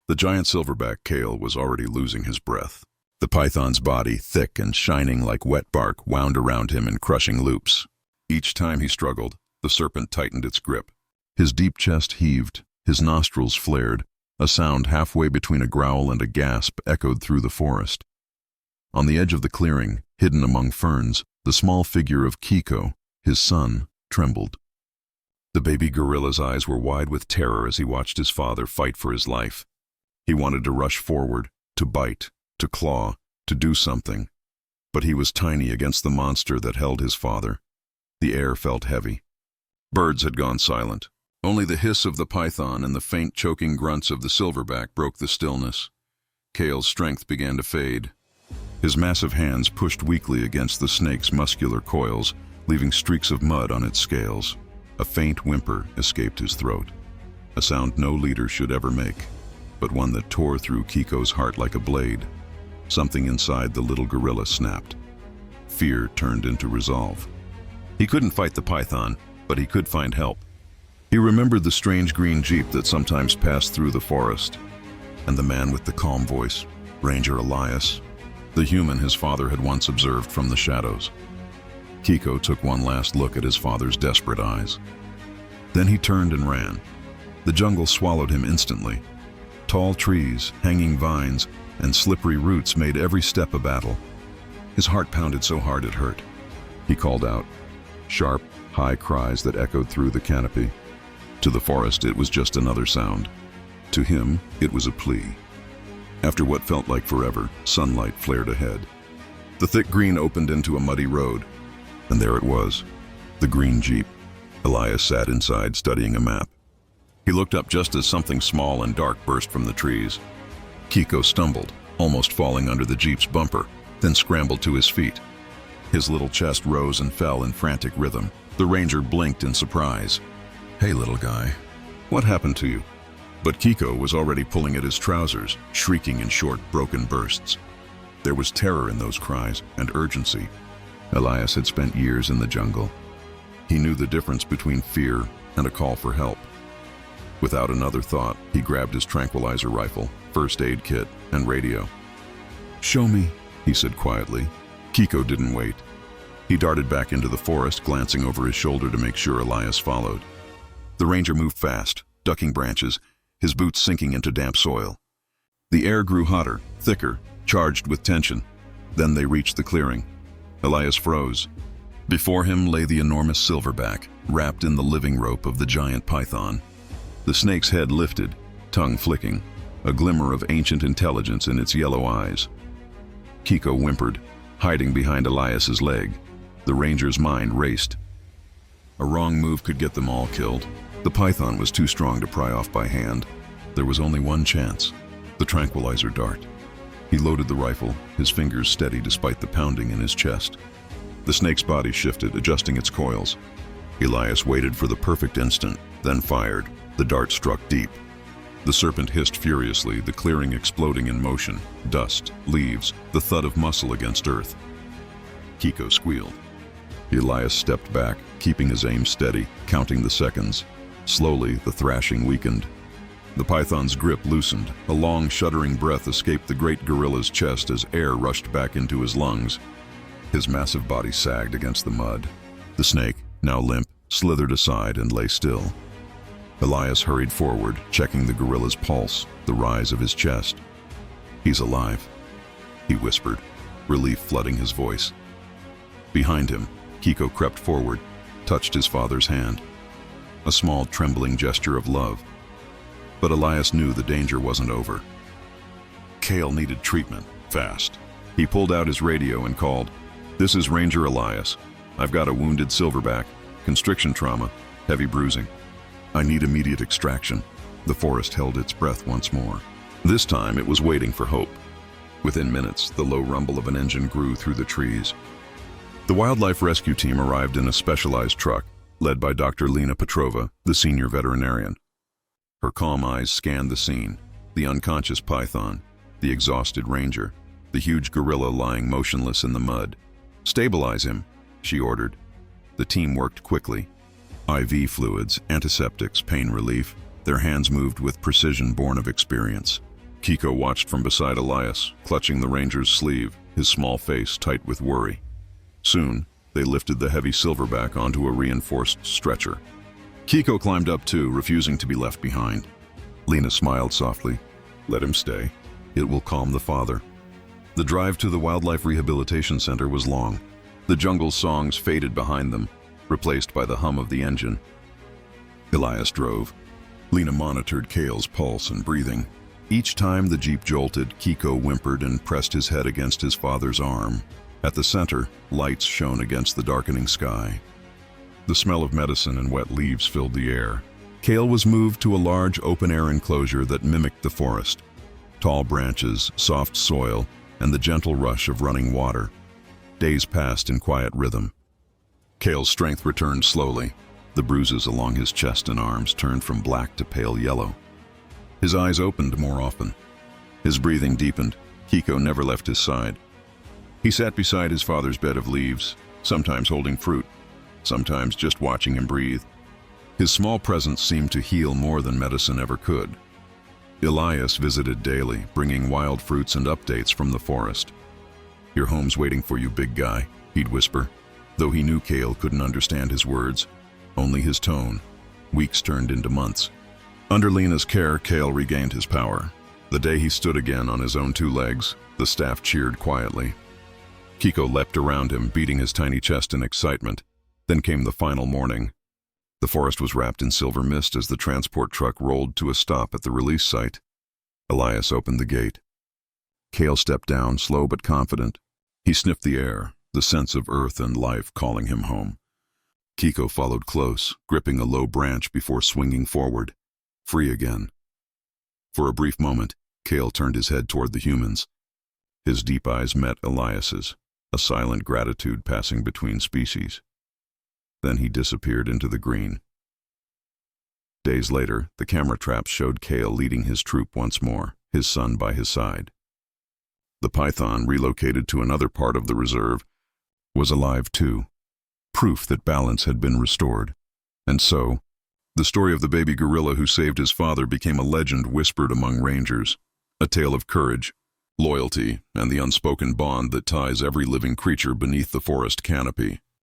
The giant silverback Kale was already losing his breath. The python's body, thick and shining like wet bark, wound around him in crushing loops. Each time he struggled, the serpent tightened its grip. His deep chest heaved, his nostrils flared. A sound halfway between a growl and a gasp echoed through the forest. On the edge of the clearing, hidden among ferns, the small figure of Kiko, his son, trembled. The baby gorilla's eyes were wide with terror as he watched his father fight for his life. He wanted to rush forward, to bite, to claw, to do something. But he was tiny against the monster that held his father. The air felt heavy. Birds had gone silent. Only the hiss of the python and the faint choking grunts of the silverback broke the stillness. Kale's strength began to fade. His massive hands pushed weakly against the snake's muscular coils, leaving streaks of mud on its scales. A faint whimper escaped his throat, a sound no leader should ever make, but one that tore through Kiko's heart like a blade. Something inside the little gorilla snapped. Fear turned into resolve. He couldn't fight the python, but he could find help. He remembered the strange green jeep that sometimes passed through the forest, and the man with the calm voice, Ranger Elias, the human his father had once observed from the shadows. Kiko took one last look at his father's desperate eyes. Then he turned and ran. The jungle swallowed him instantly. Tall trees, hanging vines, and slippery roots made every step a battle. His heart pounded so hard it hurt. He called out, sharp, high cries that echoed through the canopy. To the forest, it was just another sound. To him, it was a plea. After what felt like forever, sunlight flared ahead. The thick green opened into a muddy road, and there it was, the green jeep. Elias sat inside, studying a map. He looked up just as something small and dark burst from the trees. Kiko stumbled, almost falling under the jeep's bumper, then scrambled to his feet. His little chest rose and fell in frantic rhythm. The ranger blinked in surprise. "Hey, little guy, what happened to you?" But Kiko was already pulling at his trousers, shrieking in short, broken bursts. There was terror in those cries, and urgency. Elias had spent years in the jungle. He knew the difference between fear and a call for help. Without another thought, he grabbed his tranquilizer rifle, first aid kit, and radio. "Show me," he said quietly. Kiko didn't wait. He darted back into the forest, glancing over his shoulder to make sure Elias followed. The ranger moved fast, ducking branches, his boots sinking into damp soil. The air grew hotter, thicker, charged with tension. Then they reached the clearing. Elias froze. Before him lay the enormous silverback, wrapped in the living rope of the giant python. The snake's head lifted, tongue flicking, a glimmer of ancient intelligence in its yellow eyes. Kiko whimpered, hiding behind Elias's leg. The ranger's mind raced. A wrong move could get them all killed. The python was too strong to pry off by hand. There was only one chance, the tranquilizer dart. He loaded the rifle, his fingers steady despite the pounding in his chest. The snake's body shifted, adjusting its coils. Elias waited for the perfect instant, then fired. The dart struck deep. The serpent hissed furiously, the clearing exploding in motion. Dust, leaves, the thud of muscle against earth. Kiko squealed. Elias stepped back, keeping his aim steady, counting the seconds. Slowly, the thrashing weakened. The python's grip loosened. A long, shuddering breath escaped the great gorilla's chest as air rushed back into his lungs. His massive body sagged against the mud. The snake, now limp, slithered aside and lay still. Elias hurried forward, checking the gorilla's pulse, the rise of his chest. "He's alive," he whispered, relief flooding his voice. Behind him, Kiko crept forward, touched his father's hand. A small, trembling gesture of love. But Elias knew the danger wasn't over. Kale needed treatment, fast. He pulled out his radio and called, "This is Ranger Elias. I've got a wounded silverback, constriction trauma, heavy bruising. I need immediate extraction." The forest held its breath once more. This time it was waiting for hope. Within minutes, the low rumble of an engine grew through the trees. The wildlife rescue team arrived in a specialized truck, led by Dr. Lena Petrova, the senior veterinarian. Her calm eyes scanned the scene, the unconscious python, the exhausted ranger, the huge gorilla lying motionless in the mud. "Stabilize him," she ordered. The team worked quickly. IV fluids, antiseptics, pain relief. Their hands moved with precision born of experience. Kiko watched from beside Elias, clutching the ranger's sleeve, his small face tight with worry. Soon, they lifted the heavy silverback onto a reinforced stretcher. Kiko climbed up too, refusing to be left behind. Lena smiled softly. Let him stay. It will calm the father. The drive to the Wildlife Rehabilitation Center was long. The jungle's songs faded behind them, replaced by the hum of the engine. Elias drove. Lena monitored Kale's pulse and breathing. Each time the Jeep jolted, Kiko whimpered and pressed his head against his father's arm. At the center, lights shone against the darkening sky. The smell of medicine and wet leaves filled the air. Kale was moved to a large open-air enclosure that mimicked the forest. Tall branches, soft soil, and the gentle rush of running water. Days passed in quiet rhythm. Kale's strength returned slowly. The bruises along his chest and arms turned from black to pale yellow. His eyes opened more often. His breathing deepened. Kiko never left his side. He sat beside his father's bed of leaves, sometimes holding fruit, sometimes just watching him breathe. His small presence seemed to heal more than medicine ever could. Elias visited daily, bringing wild fruits and updates from the forest. Your home's waiting for you, big guy, he'd whisper, though he knew Kale couldn't understand his words, only his tone. Weeks turned into months. Under Lena's care, Kale regained his power. The day he stood again on his own two legs, the staff cheered quietly. Kiko leapt around him, beating his tiny chest in excitement. Then came the final morning. The forest was wrapped in silver mist as the transport truck rolled to a stop at the release site. Elias opened the gate. Kale stepped down, slow but confident. He sniffed the air, the sense of earth and life calling him home. Kiko followed close, gripping a low branch before swinging forward. Free again. For a brief moment, Kale turned his head toward the humans. His deep eyes met Elias's, a silent gratitude passing between species. Then he disappeared into the green. Days later, the camera traps showed Kale leading his troop once more, his son by his side. The python, relocated to another part of the reserve, was alive too, proof that balance had been restored. And so, the story of the baby gorilla who saved his father became a legend whispered among rangers, a tale of courage, loyalty, and the unspoken bond that ties every living creature beneath the forest canopy.